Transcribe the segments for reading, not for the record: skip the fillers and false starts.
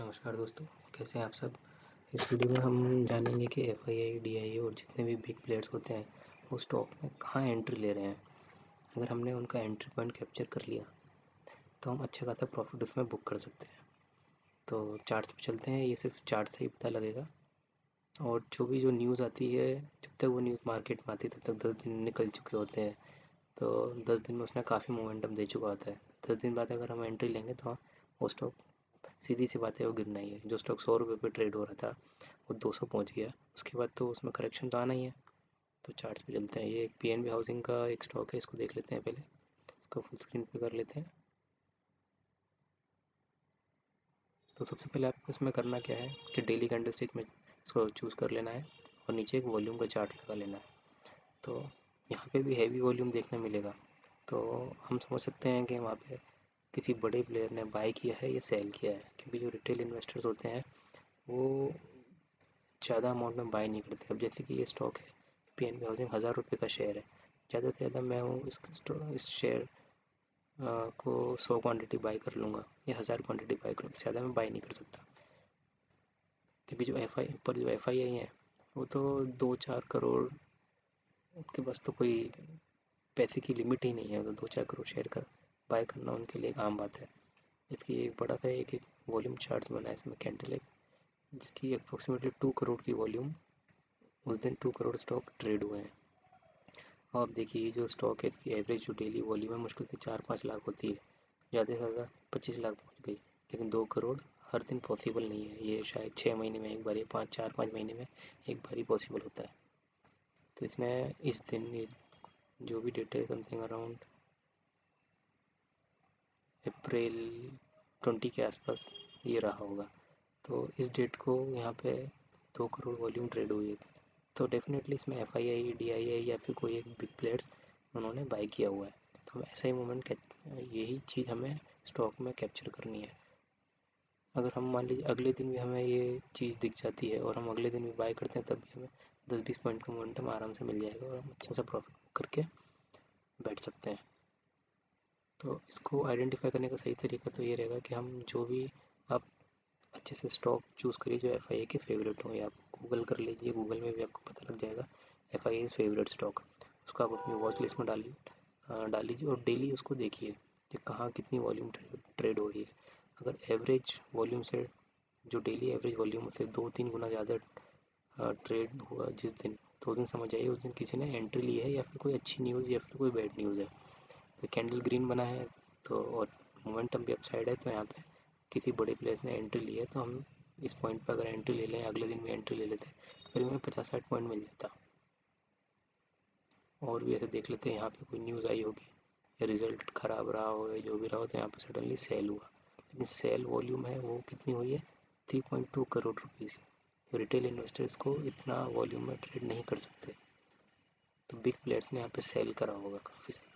नमस्कार दोस्तों, कैसे हैं आप सब। इस वीडियो में हम जानेंगे कि एफआईआई, डीआईए और जितने भी बिग प्लेयर्स होते हैं वो स्टॉक में कहाँ एंट्री ले रहे हैं। अगर हमने उनका एंट्री पॉइंट कैप्चर कर लिया तो हम अच्छा खासा प्रॉफिट उसमें बुक कर सकते हैं। तो चार्ट्स पे चलते हैं, ये सिर्फ चार्ट से ही पता लगेगा। और जो न्यूज़ आती है, जब तक वो न्यूज़ मार्केट में आती है तब तक 10 दिन निकल चुके होते हैं। तो 10 दिन में उसने काफ़ी मोमेंटम दे चुका होता है। 10 दिन बाद अगर हम एंट्री लेंगे तो वो स्टॉक, सीधी सी बात है, वो गिरना ही है। जो स्टॉक 100 रुपये पे ट्रेड हो रहा था वो 200 पहुंच गया, उसके बाद तो उसमें करेक्शन तो आना ही है। तो चार्ट्स पे चलते हैं। ये एक पीएनबी हाउसिंग का एक स्टॉक है, इसको देख लेते हैं पहले। इसको फुल स्क्रीन पे कर लेते हैं। तो सबसे पहले आपको इसमें करना क्या है कि डेली कैंडलस्टिक में इसको चूज़ कर लेना है और नीचे एक वॉल्यूम का चार्ट लगा लेना है। तो यहाँ पे भी हैवी वॉल्यूम देखने मिलेगा। तो हम समझ सकते हैं कि वहाँ पे किसी बड़े प्लेयर ने बाय किया है या सेल किया है, क्योंकि जो रिटेल इन्वेस्टर्स होते हैं वो ज़्यादा अमाउंट में बाय नहीं करते। अब जैसे कि ये स्टॉक है, पीएनबी हाउसिंग 1000 रुपये का शेयर है। ज़्यादा से ज़्यादा मैं वो इस शेयर को 100 क्वांटिटी बाय कर लूँगा या 1000 क्वांटिटी बाय करूँगा, इससे ज़्यादा मैं बाय नहीं कर सकता। क्योंकि जो एफ आई आई है वो तो 2-4 करोड़, उनके पास तो कोई पैसे की लिमिट ही नहीं है। तो 2-4 करोड़ शेयर कर बाय करना उनके लिए एक आम बात है। इसकी एक बड़ा सा एक वॉल्यूम चार्ट्स बना है इसमें, कैंडल एक, जिसकी अप्रोक्सीमेटली 2 करोड़ की वॉल्यूम, उस दिन 2 करोड़ स्टॉक ट्रेड हुए हैं। और आप देखिए ये जो स्टॉक है, इसकी एवरेज जो डेली वॉल्यूम है मुश्किल से 4-5 लाख होती है, ज़्यादा से ज़्यादा 25 लाख पहुँच गई। लेकिन 2 करोड़ हर दिन पॉसिबल नहीं है, ये शायद 6 महीने में एक बार, ये 5-4-5 महीने में एक बार ही पॉसिबल होता है। तो इसमें इस दिन ये जो भी डेट है, समथिंग अराउंड अप्रैल 20 के आसपास ये रहा होगा। तो इस डेट को यहाँ पे 2 करोड़ वॉल्यूम ट्रेड हुई है। तो डेफिनेटली इसमें एफ आई आई, डी आई आई या फिर कोई एक बिग प्लेयर्स उन्होंने बाई किया हुआ है। तो ऐसा ही मोमेंट, यही चीज़ हमें स्टॉक में कैप्चर करनी है। अगर हम मान लीजिए अगले दिन भी हमें ये चीज़ दिख जाती है और हम अगले दिन भी बाय करते हैं, तब भी हमें 10-20 पॉइंट का मोमेंटम आराम से मिल जाएगा और हम अच्छा सा प्रॉफिट करके बैठ सकते हैं। तो इसको आइडेंटिफाई करने का सही तरीका तो ये रहेगा कि हम जो भी, आप अच्छे से स्टॉक चूज़ करिए जो एफ आई आई के फेवरेट हो, या आप गूगल कर लीजिए, गूगल में भी आपको पता लग जाएगा F I I favourite stock. उसको आप अपनी वॉच लिस्ट में डाल लीजिए और डेली उसको देखिए कि कहाँ कितनी वॉल्यूम ट्रेड हो रही है। अगर एवरेज वॉल्यूम से, जो डेली एवरेज वॉल्यूम से 2-3 गुना ज़्यादा ट्रेड हुआ जिस दिन, तो उस दिन समझ जाइए उस दिन किसी ने एंट्री ली है, या फिर कोई अच्छी न्यूज़ या फिर कोई बैड न्यूज़ है। तो कैंडल ग्रीन बना है तो, और मोमेंटम भी अपसाइड है, तो यहाँ पे किसी बड़े प्लेयर ने एंट्री ली है। तो हम इस पॉइंट पर अगर एंट्री ले लें, अगले दिन भी एंट्री ले लेते हैं, तो करीब हमें 50-60 पॉइंट मिल जाता। और भी ऐसे देख लेते हैं, यहाँ पे कोई न्यूज़ आई होगी या रिजल्ट ख़राब रहा हो या जो भी रहा हो, तो यहाँ पे सडनली सेल हुआ। लेकिन सेल वॉल्यूम है वो कितनी हुई है, 3.2 करोड़ रुपीज़। तो रिटेल इन्वेस्टर्स को इतना वॉल्यूम में ट्रेड नहीं कर सकते। तो बिग प्लेयर्स ने यहाँ पे सेल करा होगा काफ़ी सारा।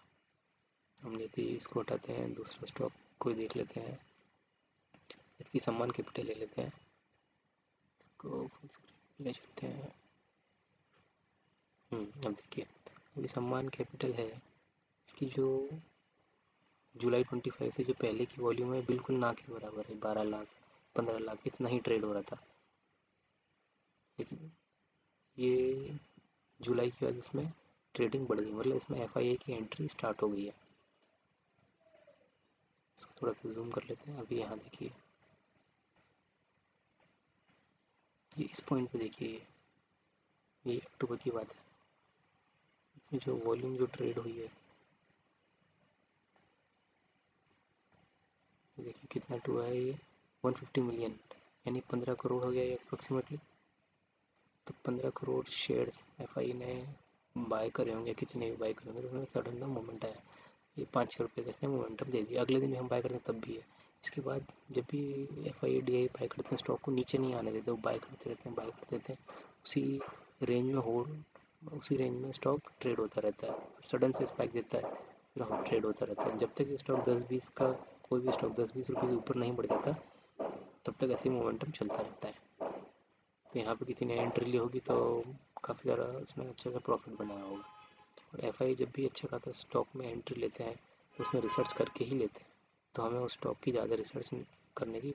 हम यदि इसको हटाते हैं, दूसरा स्टॉक कोई देख लेते हैं, इसकी सम्मान कैपिटल ले लेते हैं, इसको फुल स्क्रीन ले चलते हैं। अब देखिए, अभी सम्मान कैपिटल है, इसकी जो जुलाई 25 से जो पहले की वॉल्यूम है बिल्कुल ना के बराबर है। 12 लाख, 15 लाख इतना ही ट्रेड हो रहा था। लेकिन ये जुलाई की वजह इसमें ट्रेडिंग बढ़ गई, मतलब इसमें एफ आई आई की एंट्री स्टार्ट हो गई है। इसको थोड़ा सा जूम कर लेते हैं। अभी यहाँ देखिए, ये इस पॉइंट पे देखिए, ये अक्टूबर की बात है। इसमें जो वॉल्यूम जो ट्रेड हुई है, देखिए कितना टू है ये, 150 मिलियन, यानी 15 करोड़ हो गया ये अप्रोक्सीमेटली। तो 15 करोड़ शेयर्स एफ आई ने बाय करे होंगे, किसी ने भी बाय करे होंगे, तो सडन सा मोमेंट आया, ये 5-6 रुपये का इसने मोमेंटम दे दिया। अगले दिन भी हम बाय करते हैं तब भी है। इसके बाद जब भी F I D I buy करते हैं, स्टॉक को नीचे नहीं आने देते, वो बाय करते रहते हैं, बाय करते रहते हैं, उसी रेंज में होल्ड, उसी रेंज में स्टॉक ट्रेड होता रहता है। सडन से स्पाइक देता है, फिर हम ट्रेड होता रहता है। जब तक ये स्टॉक 10-20 का, कोई भी स्टॉक 10-20 रुपये से ऊपर नहीं बढ़ जाता, तब तक ऐसे ही मोमेंटम चलता रहता है। तो यहाँ पे किसी ने एंट्री ली होगी तो काफ़ी ज़्यादा उसमें अच्छा सा प्रॉफिट बनाया होगा। और एफ आई जब भी अच्छा खासा स्टॉक में एंट्री लेते हैं तो उसमें रिसर्च करके ही लेते हैं। तो हमें उस स्टॉक की ज़्यादा रिसर्च करने की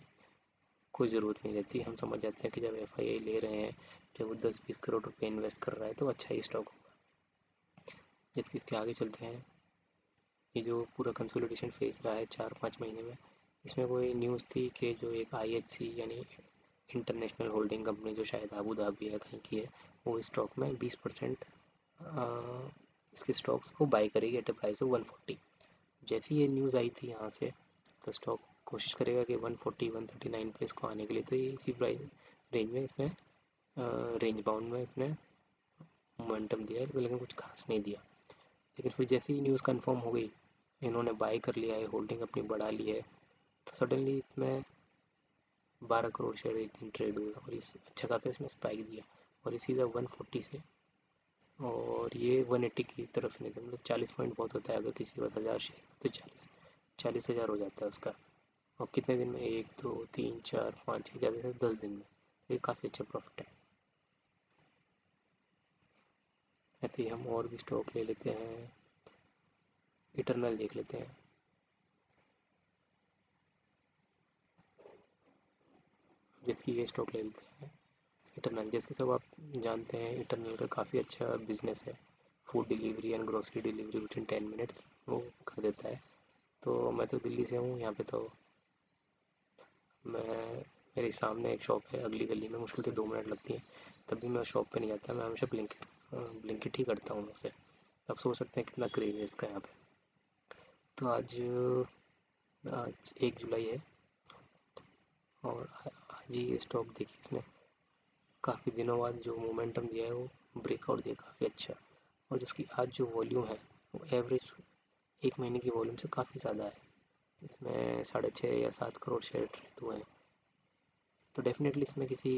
कोई ज़रूरत नहीं रहती। हम समझ जाते हैं कि जब एफआईआई ले रहे हैं, जब वो 10-20 करोड़ रुपए इन्वेस्ट कर रहा है तो अच्छा ही स्टॉक होगा। जबकि इसके आगे चलते हैं, ये जो पूरा कंसोलिडेशन फेज रहा है 4-5 महीने में, इसमें कोई न्यूज़ थी कि जो एक आईएचसी यानी इंटरनेशनल होल्डिंग कंपनी जो शायद अबू धाबी है कहीं की है, वो स्टॉक में 20% इसके स्टॉक्स को बाई करेगी एट ए प्राइस ऑफ 140। जैसी ये न्यूज़ आई थी यहाँ से, तो स्टॉक कोशिश करेगा कि 140-139 पे इसको आने के लिए, तो ये इसी प्राइस रेंज में इसमें रेंज बाउंड में इसने मोमेंटम दिया है, लेकिन कुछ खास नहीं दिया। लेकिन फिर जैसे ही न्यूज़ कंफर्म हो गई, इन्होंने बाई कर लिया है, होल्डिंग अपनी बढ़ा ली है, तो सडनली इसमें 12 करोड़ शेयर एक दिन ट्रेड हुए और इस अच्छा खासा इसने स्पाइक दिया, और ये सीधा 140 से, और ये 180 की तरफ नहीं था। मतलब 40 पॉइंट बहुत होता है, अगर किसी के पास 1000 शेयर तो 40,000 हो जाता है उसका। और कितने दिन में, 1 2 3 4 5 6 ज़्यादा से 10 दिन में, ये काफ़ी अच्छा प्रॉफिट है। ऐसे ही हम और भी स्टॉक ले लेते हैं, इटरनल देख लेते हैं। जिसकी ये स्टॉक ले लेते हैं इटरनल। जैसे कि सब आप जानते हैं, इटरनल का काफ़ी अच्छा बिजनेस है, food delivery and grocery delivery with in 10 minutes वो कर देता है। तो मैं तो दिल्ली से हूँ, यहाँ पे तो मैं मेरे सामने एक शॉप है अगली गली में, मुश्किल से 2 मिनट लगती है, तब भी मैं उस शॉप पे नहीं जाता, मैं हमेशा ब्लिंकिट ही करता हूँ उनसे। आप सोच सकते हैं कितना क्रेज़ है इसका यहाँ पे। तो आज आज 1 जुलाई है, और आज ही ये स्टॉक देखिए, इसने काफ़ी दिनों बाद जो मोमेंटम दिया है वो ब्रेकआउट दिया काफ़ी अच्छा। और जिसकी आज जो वॉल्यूम है वो एवरेज 1 महीने की वॉल्यूम से काफ़ी ज़्यादा है। इसमें 6.5 या 7 करोड़ शेयर ट्रेड हुए हैं। तो डेफिनेटली इसमें किसी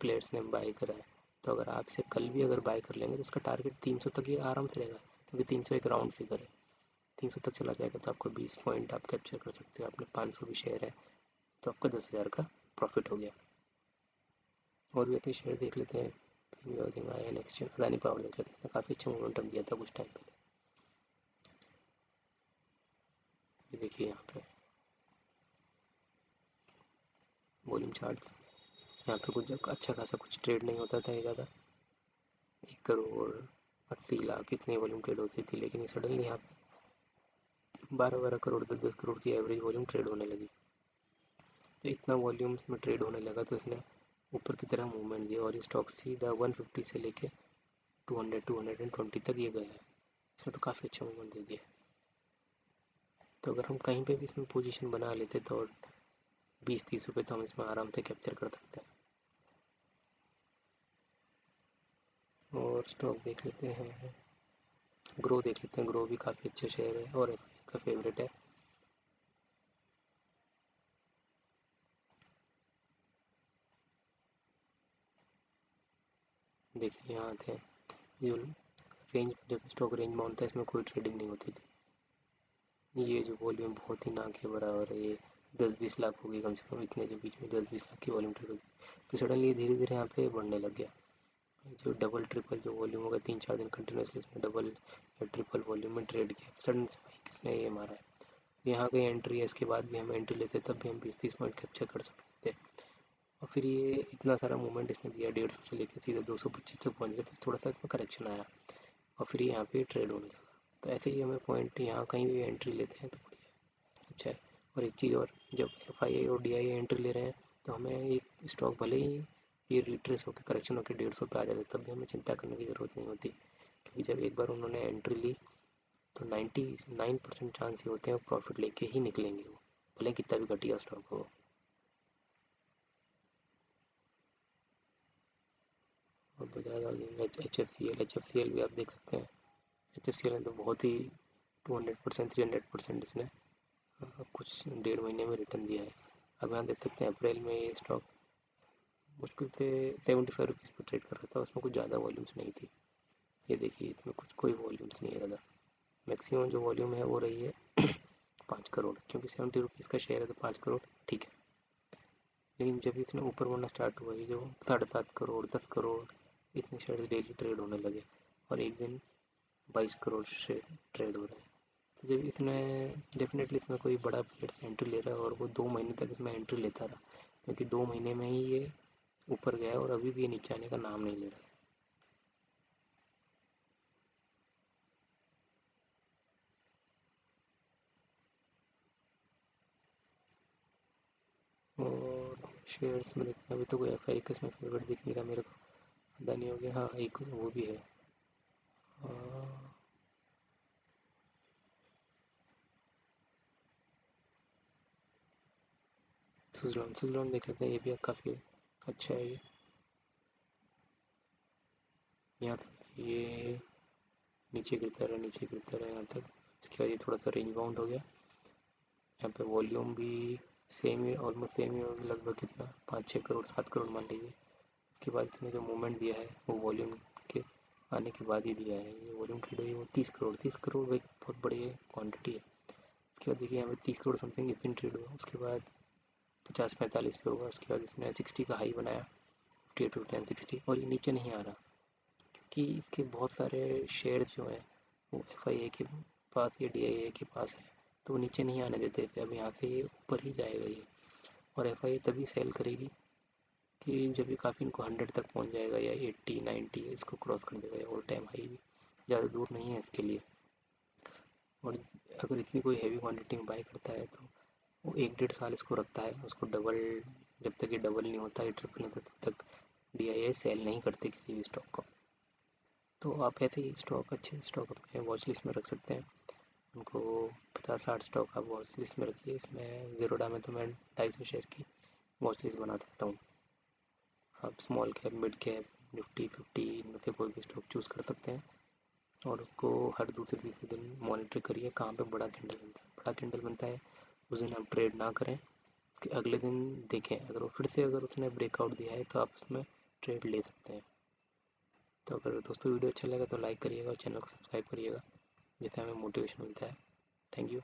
प्लेयर्स ने बाय करा है। तो अगर आप इसे कल भी अगर बाय कर लेंगे तो इसका टारगेट 300 तक ही आराम से रहेगा, क्योंकि 300 एक राउंड फिगर है। 300 तक चला जाएगा तो आपको 20 पॉइंट आप कैप्चर कर सकते हो। आपने 500 भी शेयर है तो आपका 10,000 का प्रॉफिट हो गया। और भी अपने शेयर देख लेते हैं। आयन एक्सचेंज, अदानी पावर देख लेते हैं, इसने काफ़ी अच्छा मोमेंटम दिया था कुछ टाइम पहले। ये देखिए यहाँ पे वॉल्यूम चार्ट्स, यहाँ पे कुछ अच्छा खासा कुछ ट्रेड नहीं होता था ये ज़्यादा, 1 करोड़ 80 लाख इतनी वॉल्यूम ट्रेड होती थी, लेकिन ये सडनली यहाँ पे 12-12 करोड़ 10-10 करोड़ की एवरेज वॉल्यूम ट्रेड होने लगी। तो इतना वॉल्यूम में ट्रेड होने लगा तो इसने ऊपर की तरह मूवमेंट दिया, और ये स्टॉक सीधा 150 से लेके 200-220 तक ये गया है। इसमें तो काफ़ी अच्छा मूवमेंट दे दिया। तो अगर हम कहीं पे भी इसमें पोजीशन बना लेते तो 20-30 रुपये तो हम इसमें आराम से कैप्चर कर सकते हैं। और स्टॉक देख लेते हैं, ग्रो देख लेते हैं। ग्रो भी काफ़ी अच्छा शेयर है और का फेवरेट है। देखिए यहाँ थे जो रेंज, जब स्टॉक रेंज बाउंड था इसमें कोई ट्रेडिंग नहीं होती थी। ये जो वॉल्यूम बहुत ही ना के बराबर है, ये 10-20 लाख होगी कम से कम, इतने जो बीच में 10-20 लाख की वॉल्यूम ट्रेड होती। तो सडनली ये धीरे धीरे यहाँ पे बढ़ने लग गया। जो डबल ट्रिपल जो वॉल्यूम होगा 3-4 दिन कंटिन्यूसली इसमें डबल या ट्रिपल वॉल्यूम में ट्रेड किया, सडन स्पाइक इसने ये मारा है। यहाँ कहीं एंट्री है, इसके बाद भी हम एंट्री लेते तब भी हम 20-30 पॉइंट कैप्चर कर सकते थे। और फिर ये इतना सारा मूवमेंट इसने दिया, 150 से लेकर सीधे 225 तक पहुँच गया, तो थोड़ा सा इसमें करेक्शन आया और फिर यहाँ पे ट्रेड होने लगा। तो ऐसे ही हमें पॉइंट यहाँ कहीं भी एंट्री लेते हैं तो अच्छा है। और एक चीज़ और, जब एफआईआई और डीआईआई एंट्री ले रहे हैं तो हमें एक स्टॉक भले ही ये रिट्रेस होकर करेक्शन होकर 150 पे आ जाता है, तब भी हमें चिंता करने की ज़रूरत नहीं होती, क्योंकि जब एक बार उन्होंने एंट्री ली तो 99% चांस ये होते हैं वो प्रॉफिट लेके ही निकलेंगे, वो भले कितना भी घटिया स्टॉक हो। और Bajaj H F C L भी आप देख सकते हैं। एच एफ सी एल ने तो बहुत ही 200% 300% इसने कुछ 1.5 महीने में रिटर्न दिया है। अब यहाँ देख सकते हैं अप्रैल में ये स्टॉक मुश्किल से 75 रुपीज़ पर ट्रेड कर रहा था, उसमें कुछ ज़्यादा वॉल्यूम्स नहीं थी। ये देखिए इसमें कुछ कोई वॉल्यूम्स नहीं है ज़्यादा। मैक्सिमम जो वॉल्यूम है वो रही है 5 करोड़, क्योंकि 70 रुपीज़ का शेयर है तो 5 करोड़ ठीक है। लेकिन जब इसने ऊपर बढ़ना स्टार्ट हुआ, ये जो 7.5 करोड़ 10 करोड़ इतने शेयर डेली ट्रेड होने लगे, और एक दिन 22 करोड़ शेयर ट्रेड हो रहे हैं। तो जब इसने डेफिनेटली इसमें कोई बड़ा प्लेयर से एंट्री ले रहा है और वो 2 महीने तक इसमें एंट्री लेता रहा, क्योंकि 2 महीने में ही ये ऊपर गया है और अभी भी ये नीचे आने का नाम नहीं ले रहा है। और शेयर्स में देखना, अभी तो कोई एफ आई इसमें फेवरेट दिख नहीं रहा मेरे को, पता नहीं हो गया। हाँ एक वो भी है, सुजलॉन। सुजलॉन देख लेते हैं, ये भी काफ़ी अच्छा है। ये यहाँ तक ये नीचे गिरता रहा, नीचे गिरता रहा यहाँ तक। इसके बाद ये थोड़ा सा रेंज बाउंड हो गया। यहाँ पे वॉल्यूम भी सेम ही, ऑलमोस्ट सेम ही होगा, लगभग कितना 5-6 करोड़ 7 करोड़ मान लीजिए। इसके बाद इसने जो मूवमेंट दिया है वो वॉल्यूम के आने के बाद ही दिया है। ये वॉल्यूम ट्रेड हुई है वो 30 करोड़। 30 करोड़ एक बहुत बड़ी क्वान्टिटी है। उसके बाद देखिए यहाँ पे 30 करोड़ समथिंग इस दिन ट्रेड हुआ। उसके बाद 50-45 पे होगा। उसके बाद इसने 60 का हाई बनाया, 58-59-60, और ये नीचे नहीं आ रहा क्योंकि इसके बहुत सारे शेयर जो हैं वो एफ आई ए के पास या डी आई ए के पास है, तो वो नीचे नहीं आने देते थे। अब यहाँ से ये ऊपर ही जाएगा ये, और एफ आई ए तभी सेल करेगी कि जब ये काफ़ी इनको 100 तक पहुँच जाएगा या 80-90 इसको क्रॉस कर देगा। ऑल टाइम हाई भी ज़्यादा दूर नहीं है इसके लिए। और अगर इतनी कोई हैवी क्वांटिटी में बाई करता है तो वो 1-1.5 साल इसको रखता है, उसको डबल, जब तक ये डबल नहीं होता, ये ट्रिपल नहीं होता, तब तक डी आई ए सेल नहीं करते किसी भी स्टॉक को। तो आप ऐसे ही स्टॉक, अच्छे स्टॉक अपने वॉच लिस्ट में रख सकते हैं। उनको 50-60 स्टॉक आप वॉच लिस्ट में रखिए। इसमें ज़ीरोडा में तो मैं 250 शेयर की वॉच लिस्ट बना सकता हूँ। आप small cap, mid cap, Nifty 50 इनमें से कोई भी स्टॉक चूज़ कर सकते हैं, और उसको हर दूसरे तीसरे दिन मॉनिटर करिए कहाँ पे बड़ा कैंडल बनता है। बड़ा कैंडल बनता है उस दिन आप ट्रेड ना करें, उसके अगले दिन देखें, अगर वो फिर से अगर उसने ब्रेकआउट दिया है तो आप उसमें ट्रेड ले सकते हैं। तो अगर दोस्तों वीडियो अच्छा लगा तो लाइक करिएगा और चैनल को सब्सक्राइब करिएगा, जिससे हमें मोटिवेशन मिलता है। Thank you.